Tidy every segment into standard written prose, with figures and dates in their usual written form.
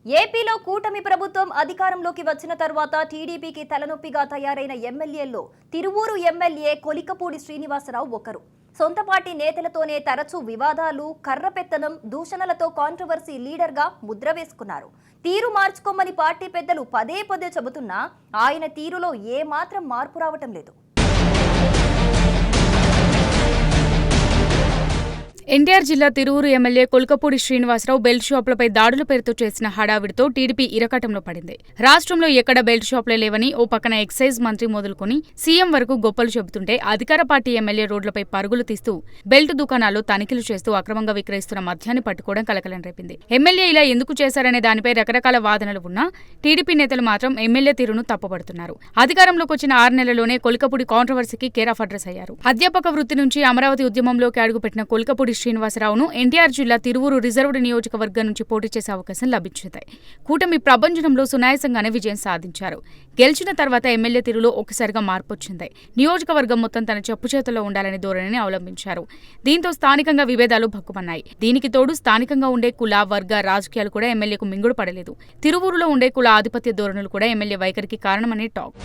ఏపీలో కూటమి ప్రభుత్వం అధికారంలోకి వచ్చిన తర్వాత టీడీపీకి తలనొప్పిగా తయారైన ఎమ్మెల్యేల్లో తిరువూరు ఎమ్మెల్యే కొలికపూడి శ్రీనివాసరావు ఒకరు. సొంత పార్టీ నేతలతోనే తరచూ వివాదాలు, కర్రపెత్తనం, దూషణలతో కాంట్రవర్సీ లీడర్గా ముద్ర వేసుకున్నారు. తీరు మార్చుకోమని పార్టీ పెద్దలు పదే పదే చెబుతున్నా ఆయన తీరులో ఏమాత్రం మార్పు రావటం లేదు. ఎన్టీఆర్ జిల్లా తిరువూరు ఎమ్మెల్యే కొలికపూడి శ్రీనివాసరావు బెల్ట్ షాపులపై దాడుల పేరుతో చేసిన హడావిడితో టీడీపీ ఇరకాటంలో పడింది. రాష్ట్రంలో ఎక్కడ బెల్ట్ షాపులే లేవని ఓ పక్కన ఎక్సైజ్ మంత్రి మొదలుకొని సీఎం వరకు గొప్పలు చెబుతుంటే అధికార పార్టీ ఎమ్మెల్యే రోడ్లపై పరుగులు తీస్తూ బెల్ట్ దుకాణాల్లో తనిఖీలు చేస్తూ అక్రమంగా విక్రయిస్తున్న మద్యాన్ని పట్టుకోవడం కలకలం రేపింది. ఎమ్మెల్యే ఇలా ఎందుకు చేశారనే దానిపై రకరకాల వాదనలు ఉన్నా టీడీపీ నేతలు మాత్రం ఎమ్మెల్యే తీరును తప్పుపడుతున్నారు. అధికారంలోకి వచ్చిన 6 నెలల్లోనే కొలికపూడి కాంట్రవర్సీకి కేర్ ఆఫ్ అడ్రస్ అయ్యారు. అధ్యాపక వృత్తి నుంచి అమరావతి ఉద్యమంలోకి అడుగుపెట్టిన కొలికపూడి శ్రీనివాసరావును ఎన్టీఆర్ జిల్లా తిరువూరు రిజర్వ్డ్ నియోజకవర్గం నుంచి పోటీ చేసే అవకాశం లభించింది. కూటమి ప్రభంజనంలో సునాయాసంగానే విజయం సాధించారు. గెలిచిన తర్వాత ఎమ్మెల్యే తీరులో ఒక్కసారిగా మార్పు వచ్చింది. నియోజకవర్గం మొత్తం తన చెప్పు చేతుల్లో ఉండాలని ధోరణిని అవలంబించారు. దీంతో స్థానికంగా విభేదాలు భగ్గుమన్నాయి. దీనికి తోడు స్థానికంగా ఉండే కుల, వర్గ రాజకీయాలు కూడా ఎమ్మెల్యేకు మింగుడు పడలేదు. తిరువూరులో ఉండే కుల ఆధిపత్య ధోరణులు కూడా ఎమ్మెల్యే వైఖరికి కారణమనే టాక్.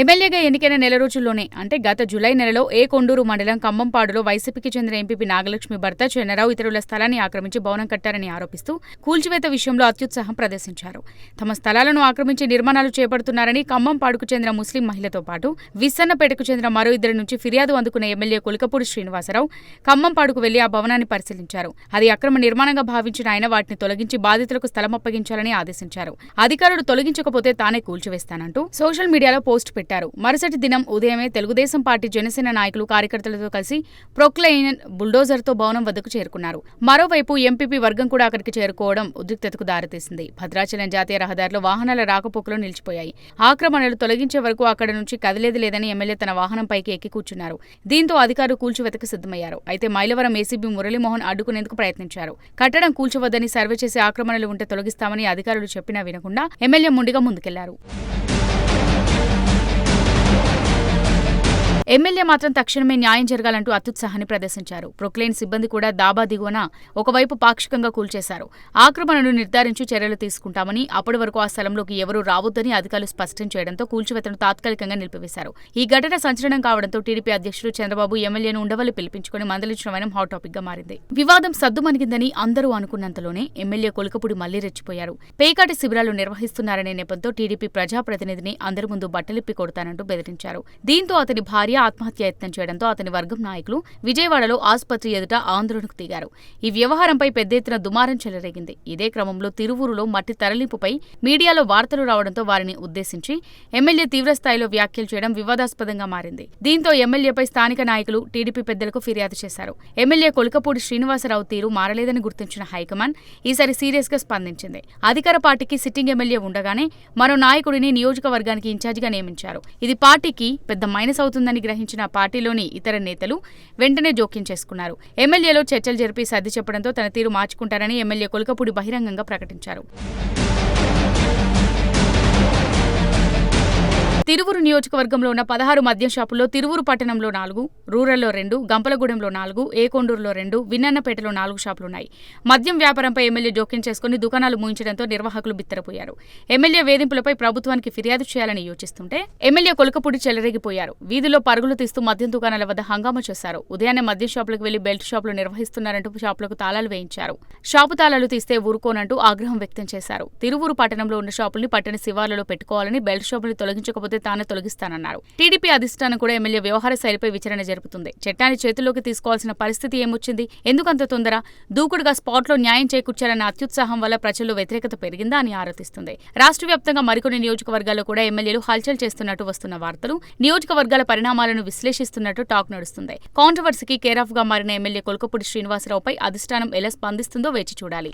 ఎమ్మెల్యేగా ఎన్నికైన నెల రోజుల్లోనే అంటే గత జూలై నెలలో కొండూరు మండలం కంబంపాడులో వైసీపీకి చెందిన ఎంపీపీ నాగలక్ష్మి భర్త చెన్నరావు ఇతరుల స్థలాన్ని ఆక్రమించి భవనం కట్టారని ఆరోపిస్తూ కూల్చివేత విషయంలో అత్యుత్సాహం ప్రదర్శించారు. తమ స్థలాలను ఆక్రమించి నిర్మాణాలు చేపడుతున్నారని కంబంపాడుకు చెందిన ముస్లిం మహిళతో పాటు విస్సన్నపేటకు చెందిన మరో ఇద్దరి నుంచి ఫిర్యాదు అందుకున్న ఎమ్మెల్యే కొలికపూడి శ్రీనివాసరావు కంబంపాడుకు వెళ్లి ఆ భవనాన్ని పరిశీలించారు. అది అక్రమ నిర్మాణంగా భావించిన ఆయన వాటిని తొలగించి బాధితులకు స్థలం అప్పగించాలని ఆదేశించారు. అధికారులు తొలగించకపోతే తానే కూల్చివేస్తానంటూ సోషల్ మీడియాలో పోస్ట్ పెట్టారు. మరుసటి దినం ఉదయమే తెలుగుదేశం పార్టీ, జనసేన నాయకులు, కార్యకర్తలతో కలిసి ప్రొక్లైన్ బుల్డోజర్తో భవనం వద్దకు చేరుకున్నారు. మరోవైపు ఎంపీపీ వర్గం కూడా అక్కడికి చేరుకోవడం ఉద్రిక్తతకు దారితీసింది. భద్రాచలం జాతీయ రహదారిలో వాహనాల రాకపోకలు నిలిచిపోయాయి. ఆక్రమణలు తొలగించే వరకు అక్కడ నుంచి కదిలేది లేదని ఎమ్మెల్యే తన వాహనంపైకి ఎక్కి కూర్చున్నారు. దీంతో అధికారులు కూల్చివేతకు సిద్ధమయ్యారు. అయితే మైలవరం ఏసీబీ మురళీమోహన్ అడ్డుకునేందుకు ప్రయత్నించారు. కట్టడం కూల్చవద్దని, సర్వే చేసి ఆక్రమణలు ఉంటే తొలగిస్తామని అధికారులు చెప్పినా వినకుండా ఎమ్మెల్యే మొండిగా ముందుకెళ్లారు. ఎమ్మెల్యే మాత్రం తక్షణమే న్యాయం జరగాలంటూ అత్యుత్సాహాన్ని ప్రదర్శించారు. ప్రొక్లైన్ సిబ్బంది కూడా దాబా దిగువన ఒకవైపు పాక్షికంగా కూల్చేశారు. ఆక్రమణను నిర్ధారించి చర్యలు తీసుకుంటామని, అప్పటి వరకు ఆ స్థలంలోకి ఎవరూ రావొద్దని అధికారులు స్పష్టం చేయడంతో కూల్చివేతను తాత్కాలికంగా నిలిపివేశారు. ఈ ఘటన సంచలనం కావడంతో టీడీపీ అధ్యక్షుడు చంద్రబాబు ఎమ్మెల్యేను ఉండవల్లి పిలిపించుకుని మందలించడం వైనం హాట్ టాపిక్ గా మారింది. వివాదం సద్దుమణిగిందని అందరూ అనుకున్నంతలోనే ఎమ్మెల్యే కొలికపూడి మళ్లీ రెచ్చిపోయారు. పేకాటి శిబిరాలు నిర్వహిస్తున్నారనే నెపంతో టీడీపీ ప్రజాప్రతినిధిని అందరి ముందు బట్టలిప్పి కొడతానంటూ బెదిరించారు. దీంతో అతని భార్య ఆత్మహత్య యత్నం చేయడంతో అతని వర్గం నాయకులు విజయవాడలో ఆసుపత్రి ఎదుట ఆందోళనకు దిగారు. ఈ వ్యవహారంపై పెద్ద ఎత్తున దుమారం చెలరేగింది. ఇదే క్రమంలో తిరువూరులో మట్టి తరలింపుపై మీడియాలో వార్తలు రావడంతో వారిని ఉద్దేశించి ఎమ్మెల్యే తీవ్రస్థాయిలో వ్యాఖ్యలు చేయడం వివాదాస్పదంగా మారింది. దీంతో ఎమ్మెల్యేపై స్థానిక నాయకులు టీడీపీ పెద్దలకు ఫిర్యాదు చేశారు. ఎమ్మెల్యే కొలికపూడి శ్రీనివాసరావు తీరు మారలేదని గుర్తించిన హైకమాండ్ ఈసారి సీరియస్ గా స్పందించింది. అధికార పార్టీకి సిట్టింగ్ ఎమ్మెల్యే ఉండగానే మరో నాయకుడిని నియోజకవర్గానికి ఇన్ఛార్జిగా నియమించారు. ఇది పార్టీకి పెద్ద మైనస్ అవుతుందని గ్రహించిన పార్టీలోని ఇతర నేతలు వెంటనే జోక్యం చేసుకున్నారు. ఎమ్మెల్యేలో చర్చలు జరిపి సర్ది చెప్పడంతో తన తీరు మార్చుకుంటారని ఎమ్మెల్యే కొలికపూడి బహిరంగంగా ప్రకటించారు. తిరువూరు నియోజకవర్గంలో ఉన్న 16 మద్యం షాపుల్లో తిరువూరు పట్టణంలో 4, రూరల్లో 2, గంపలగూడెంలో 4, కొండూరులో 2, విన్నన్నపేటలో 4 షాపులున్నాయి. మద్యం వ్యాపారంపై ఎమ్మెల్యే జోక్యం చేసుకుని దుకాణాలు మూయించడంతో నిర్వాహకులు బిత్తరపోయారు. ఎమ్మెల్యే వేధింపులపై ప్రభుత్వానికి ఫిర్యాదు చేయాలని యోచిస్తుంటే ఎమ్మెల్యే కొలికపూడి చెలరేగిపోయారు. వీధిలో పరుగులు తీస్తూ మద్యం దుకాణాల వద్ద హంగామా చేశారు. ఉదయాన్నే మద్యం షాపులకు వెళ్లి బెల్ట్ షాపులు నిర్వహిస్తున్నారంటూ షాపులకు తాళాలు వేయించారు. షాపు తాళాలు తీస్తే ఊరుకోనంటూ ఆగ్రహం వ్యక్తం చేశారు. తిరువూరు పట్టణంలో ఉన్న షాపుల్ని పట్టణ శివార్లలో పెట్టుకోవాలని, బెల్ట్ షాపుల్ని తొలగించకపోతే తానే తొలగిస్తానన్నారు. టీడీపీ అధిష్టానం కూడా ఎమ్మెల్యే వ్యవహార శైలిపై విచారణ జరుపుతుంది. చట్టాన్ని చేతుల్లోకి తీసుకోవాల్సిన పరిస్థితి ఏమొచ్చింది? ఎందుకంత తొందర? దూకుడుగా స్పాట్లో న్యాయం చేకూర్చాలన్న అత్యుత్సాహం వల్ల ప్రజల్లో వ్యతిరేకత పెరిగిందా అని ఆరోపిస్తుంది. రాష్ట్ర వ్యాప్తంగా మరికొన్ని నియోజకవర్గాల్లో కూడా ఎమ్మెల్యేలు హల్చల్ చేస్తున్నట్టు వస్తున్న వార్తలు నియోజకవర్గాల పరిణామాలను విశ్లేషిస్తున్నట్టు టాక్ నడుస్తుంది. కాంట్రవర్సీకి కేర్ ఆఫ్ గా మారిన ఎమ్మెల్యే కొలికపూడి శ్రీనివాసరావుపై అధిష్టానం ఎలా స్పందిస్తుందో వేచి చూడాలి.